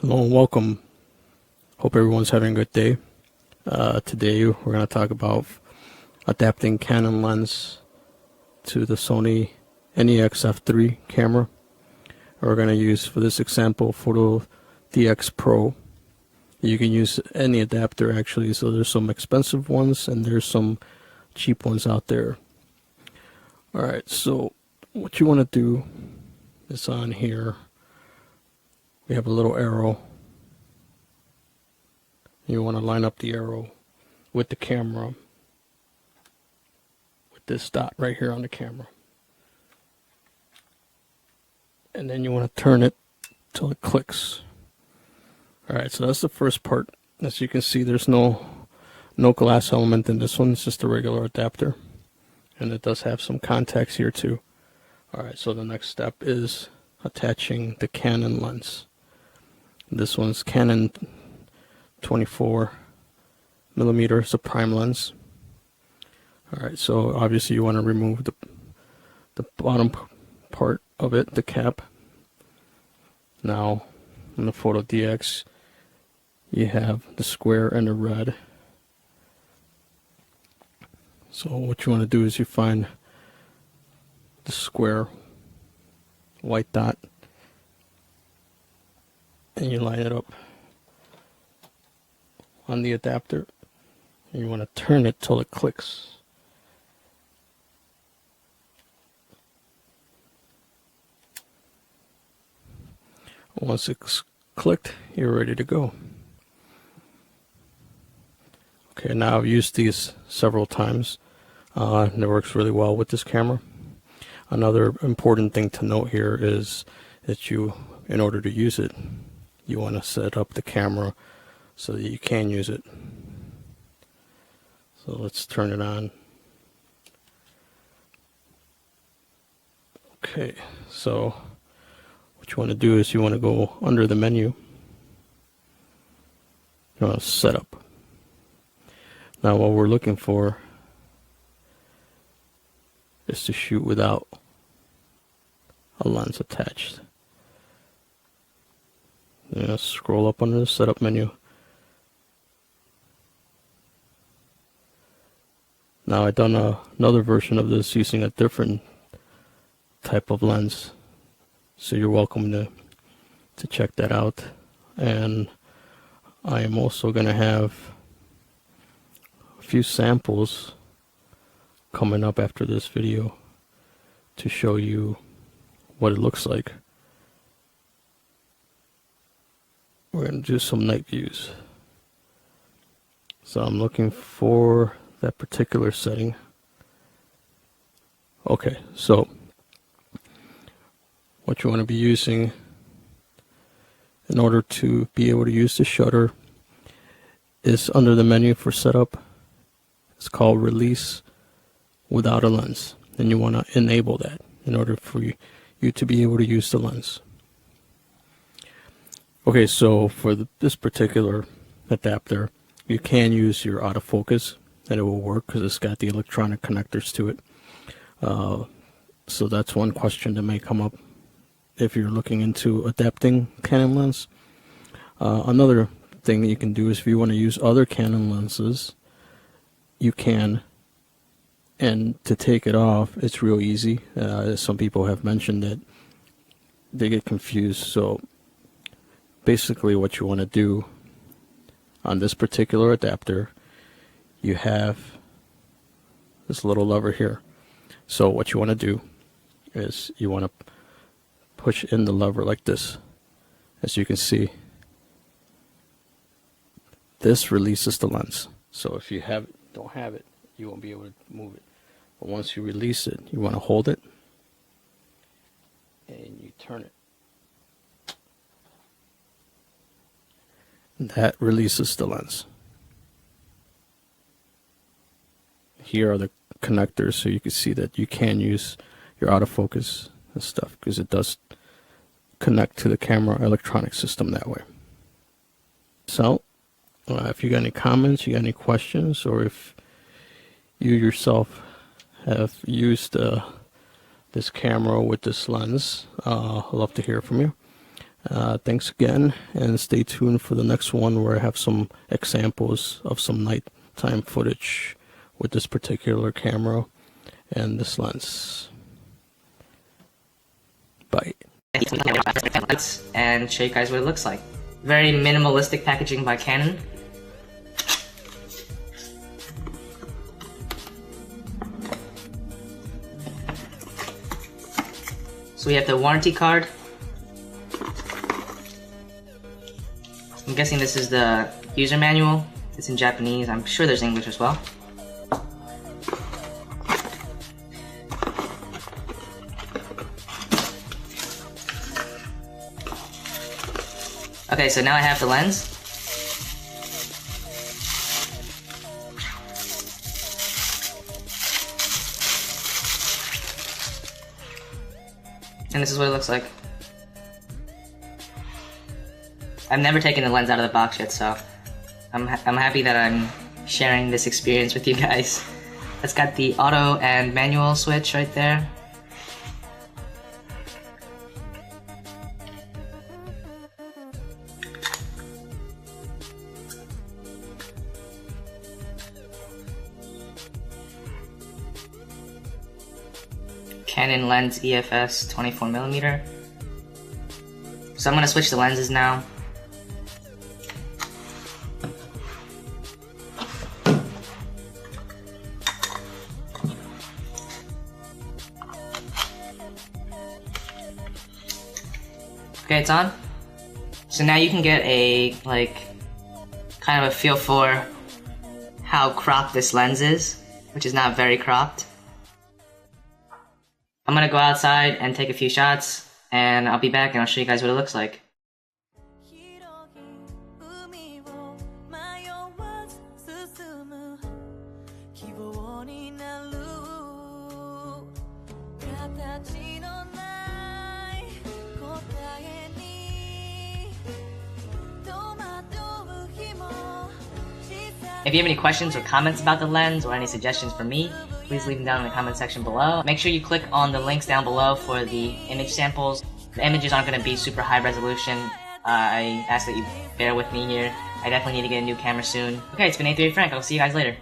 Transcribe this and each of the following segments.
Hello and welcome. Hope everyone's having a good day. Today we're going to talk about adapting Canon lens to the Sony NEX-F3 camera. We're going to use, for this example, Photo DX Pro. You can use any adapter actually, so there's some expensive ones and there's some cheap ones out there. Alright, so what you want to do is on here we have a little arrow. You want to line up the arrow with the camera, with this dot right here on the camera. And then you want to turn it till it clicks. Alright, so that's the first part. As you can see, there's no glass element in this one. It's just a regular adapter. And it does have some contacts here too. Alright, so the next step is attaching the Canon lens. This one's Canon 24mm. It's a prime lens. Alright, so obviously you want to remove the bottom part of it, the cap. Now, in the Photo DX, you have the square and the red. So what you want to do is you find the square white dot and you line it up on the adapter, and you want to turn it till it clicks. Once it's clicked, you're ready to go. Okay, now I've used these several times and it works really well with this camera. Another important thing to note here is that in order to use it, you want to set up the camera so that you can use it. So let's turn it on. Okay, so what you want to do is you want to go under the menu. You want to set up. Now what we're looking for is to shoot without a lens attached. Scroll up under the setup menu. Now I've done another version of this using a different type of lens, so you're welcome to check that out. And I am also going to have a few samples coming up after this video to show you what it looks like. We're going to do some night views. So I'm looking for that particular setting. Okay, so what you want to be using in order to be able to use the shutter is under the menu for setup. It's called release without a lens, and you want to enable that in order for you to be able to use the lens. Okay, so for this particular adapter, you can use your autofocus and it will work because it's got the electronic connectors to it. So that's one question that may come up if you're looking into adapting Canon lens. Another thing that you can do is if you want to use other Canon lenses, you can. And to take it off, it's real easy. Some people have mentioned that they get confused. So basically what you want to do on this particular adapter, you have this little lever here. So what you want to do is you want to push in the lever like this. As you can see, this releases the lens. So if you don't have it, you won't be able to move it. But once you release it, you want to hold it and you turn it. That releases the lens. Here are the connectors, so you can see that you can use your autofocus and stuff because it does connect to the camera electronic system that way. So if you got any comments, you got any questions, or if you yourself have used this camera with this lens, I'd love to hear from you. Thanks again, and stay tuned for the next one where I have some examples of some nighttime footage with this particular camera and this lens. Bye. And show you guys what it looks like. Very minimalistic packaging by Canon. So we have the warranty card. I'm guessing this is the user manual. It's in Japanese. I'm sure there's English as well. Okay, so now I have the lens. And this is what it looks like. I've never taken the lens out of the box yet, so I'm happy that I'm sharing this experience with you guys. It's got the auto and manual switch right there. Canon lens EF-S24mm. So I'm gonna switch the lenses now. Okay, it's on. So now you can get a kind of a feel for how cropped this lens is, which is not very cropped. I'm gonna go outside and take a few shots, and I'll be back and I'll show you guys what it looks like. If you have any questions or comments about the lens or any suggestions for me, please leave them down in the comment section below. Make sure you click on the links down below for the image samples. The images aren't going to be super high resolution. I ask that you bear with me here. I definitely need to get a new camera soon. Okay, it's been 838 Frank. I'll see you guys later.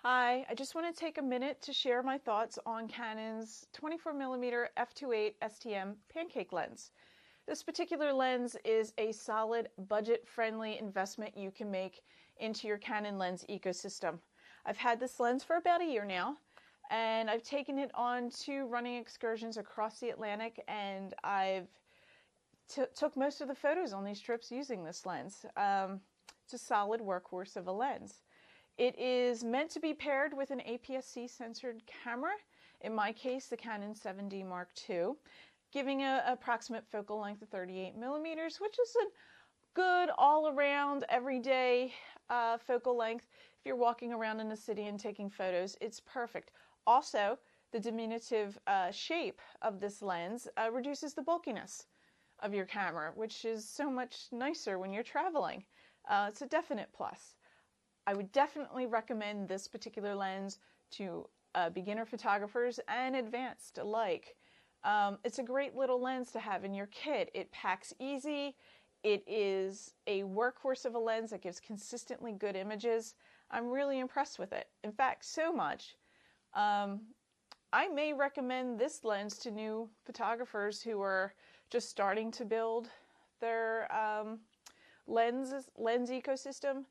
Hi, I just want to take a minute to share my thoughts on Canon's 24mm f2.8 STM pancake lens. This particular lens is a solid, budget-friendly investment you can make into your Canon lens ecosystem. I've had this lens for about a year now, and I've taken it on 2 running excursions across the Atlantic, and I've took most of the photos on these trips using this lens. It's a solid workhorse of a lens. It is meant to be paired with an APS-C censored camera, in my case the Canon 7D Mark II, giving an approximate focal length of 38mm, which is a good all-around, everyday focal length. If you're walking around in the city and taking photos, it's perfect. Also, the diminutive shape of this lens reduces the bulkiness of your camera, which is so much nicer when you're traveling. It's a definite plus. I would definitely recommend this particular lens to beginner photographers and advanced alike. It's a great little lens to have in your kit. It packs easy. It is a workhorse of a lens that gives consistently good images. I'm really impressed with it. In fact, so much. I may recommend this lens to new photographers who are just starting to build their lens ecosystem.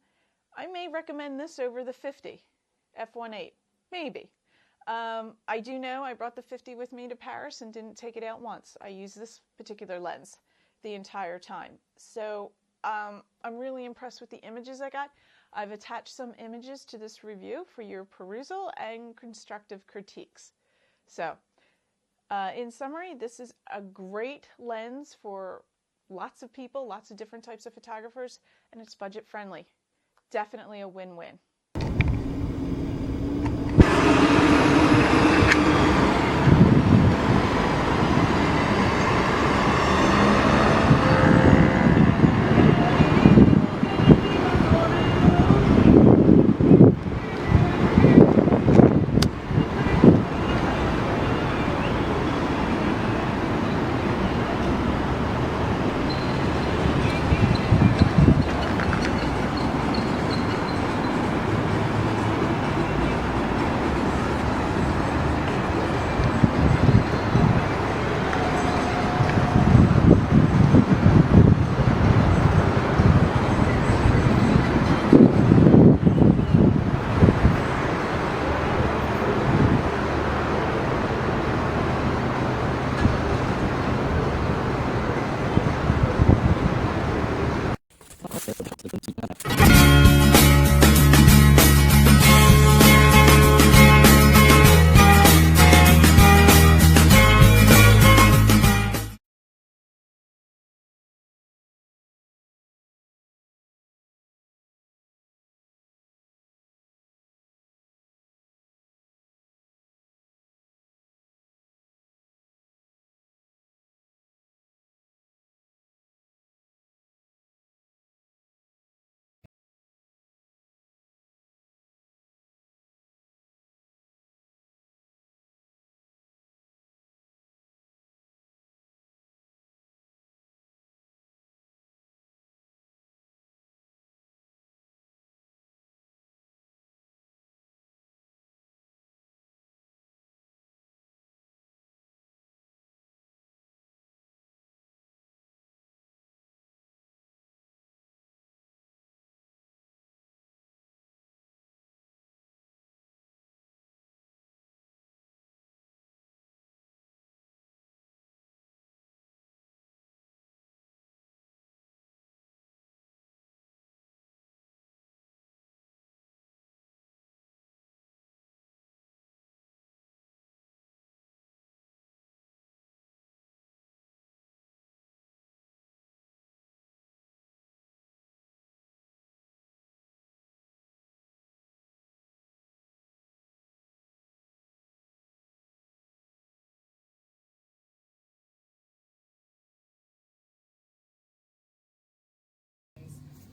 I may recommend this over the 50 f1.8, maybe. I do know I brought the 50 with me to Paris and didn't take it out once. I used this particular lens the entire time. So I'm really impressed with the images I got. I've attached some images to this review for your perusal and constructive critiques. So in summary, this is a great lens for lots of people, lots of different types of photographers, and it's budget friendly. Definitely a win-win.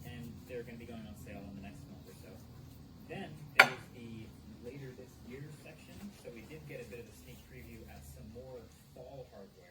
And they're going to be going on sale in the next month or so. Then there's the later this year section, so we did get a bit of a sneak preview at some more fall hardware.